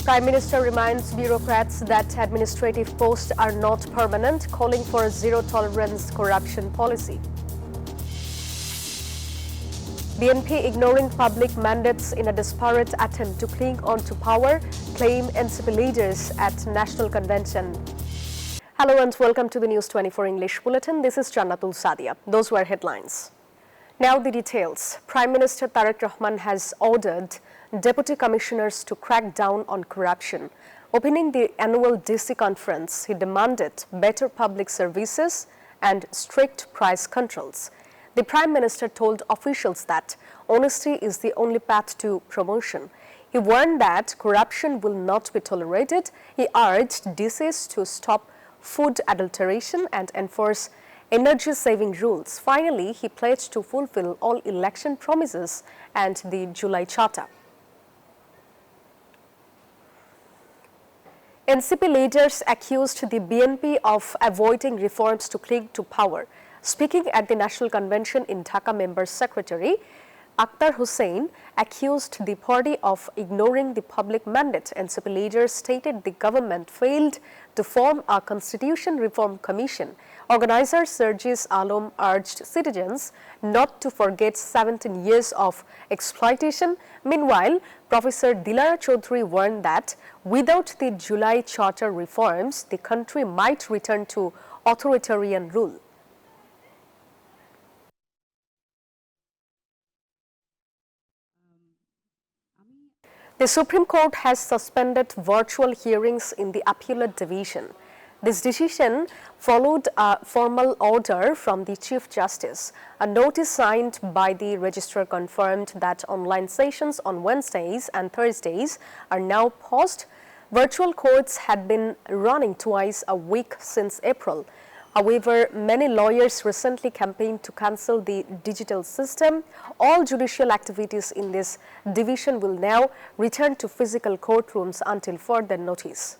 Prime Minister reminds bureaucrats that administrative posts are not permanent, calling for a zero-tolerance corruption policy. BNP ignoring public mandates in a desperate attempt to cling on to power, claim NCP leaders at National Convention. Hello and welcome to the News24 English Bulletin. This is Jannatul Sadia. Those were headlines. Now the details. Prime Minister Tareq Rahman has ordered deputy commissioners to crack down on corruption. Opening the annual DC conference, he demanded better public services and strict price controls. The Prime Minister told officials that honesty is the only path to promotion. He warned that corruption will not be tolerated. He urged DCs to stop food adulteration and enforce energy-saving rules. Finally, he pledged to fulfill all election promises and the July Charter. NCP leaders accused the BNP of avoiding reforms to cling to power. Speaking at the National Convention in Dhaka, Member Secretary Akhtar Hussain accused the party of ignoring the public mandate. NCP leaders stated the government failed to form a constitution reform commission. Organizer Sarjis Alam urged citizens not to forget 17 years of exploitation. Meanwhile, Professor Dilara Chaudhary warned that without the July Charter reforms, the country might return to authoritarian rule. The Supreme Court has suspended virtual hearings in the Appellate Division. This decision followed a formal order from the Chief Justice. A notice signed by the registrar confirmed that online sessions on Wednesdays and Thursdays are now paused. Virtual courts had been running twice a week since April. However, many lawyers recently campaigned to cancel the digital system. All judicial activities in this division will now return to physical courtrooms until further notice.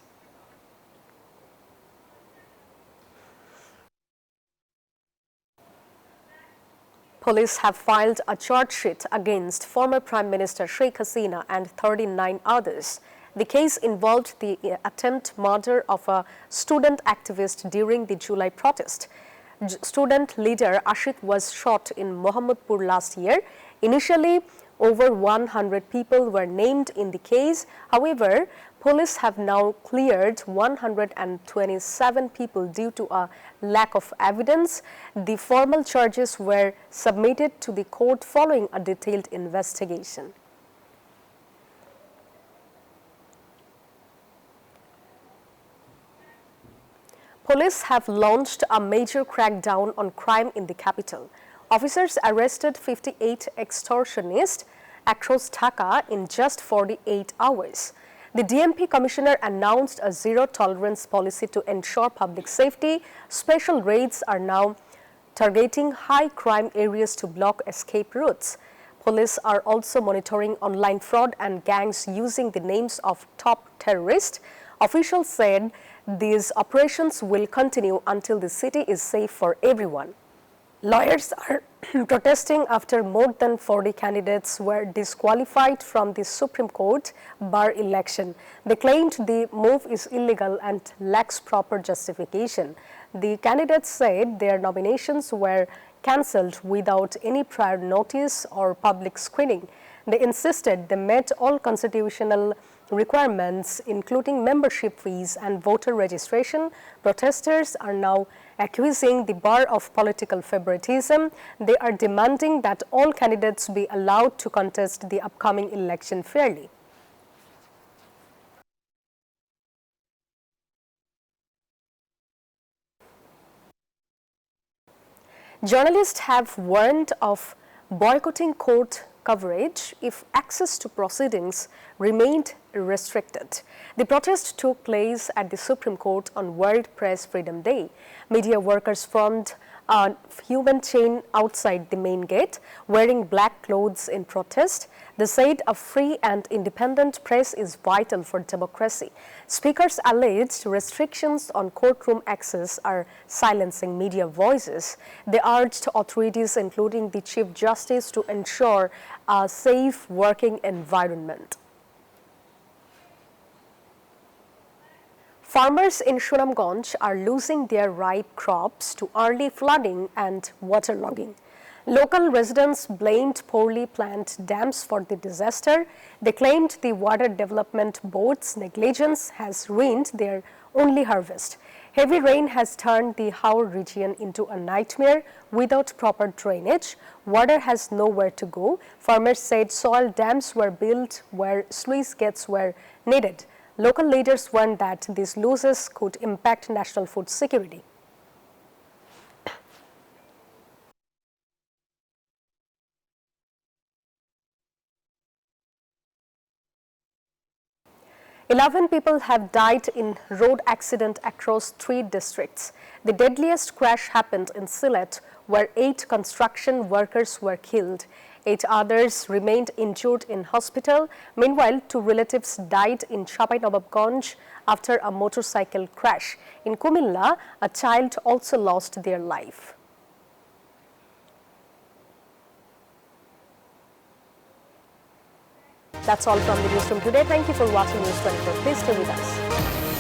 Police have filed a charge sheet against former Prime Minister Sheikh Hasina and 39 others. The case involved the attempted murder of a student activist during the July protest. Student leader Ashik was shot in Mohammadpur last year. Initially, over 100 people were named in the case. However, police have now cleared 127 people due to a lack of evidence. The formal charges were submitted to the court following a detailed investigation. Police have launched a major crackdown on crime in the capital. Officers arrested 58 extortionists across Dhaka in just 48 hours. The DMP commissioner announced a zero-tolerance policy to ensure public safety. Special raids are now targeting high-crime areas to block escape routes. Police are also monitoring online fraud and gangs using the names of top terrorists. Officials said these operations will continue until the city is safe for everyone. Lawyers are protesting after more than 40 candidates were disqualified from the Supreme Court bar election. They claimed the move is illegal and lacks proper justification. The candidates said their nominations were cancelled without any prior notice or public screening. They insisted they met all constitutional requirements, including membership fees and voter registration. Protesters are now accusing the bar of political favoritism. They are demanding that all candidates be allowed to contest the upcoming election fairly. Journalists have warned of boycotting court coverage if access to proceedings remained restricted. The protest took place at the Supreme Court on World Press Freedom Day. Media workers formed a human chain outside the main gate, wearing black clothes in protest. They said a free and independent press is vital for democracy. Speakers alleged restrictions on courtroom access are silencing media voices. They urged authorities, including the Chief Justice, to ensure a safe working environment. Farmers in Sunamganj are losing their ripe crops to early flooding and waterlogging. Local residents blamed poorly planned dams for the disaster. They claimed the Water Development Board's negligence has ruined their only harvest. Heavy rain has turned the Haur region into a nightmare without proper drainage. Water has nowhere to go. Farmers said soil dams were built where sluice gates were needed. Local leaders warned that these losses could impact national food security. Eleven people have died in road accident across 3 districts. The deadliest crash happened in Sylhet, where 8 construction workers were killed. 8 others remained injured in hospital. Meanwhile, 2 relatives died in Chapainawabganj after a motorcycle crash. In Kumilla, a child also lost their life. That's all from the newsroom today. Thank you for watching News 24. Please stay with us.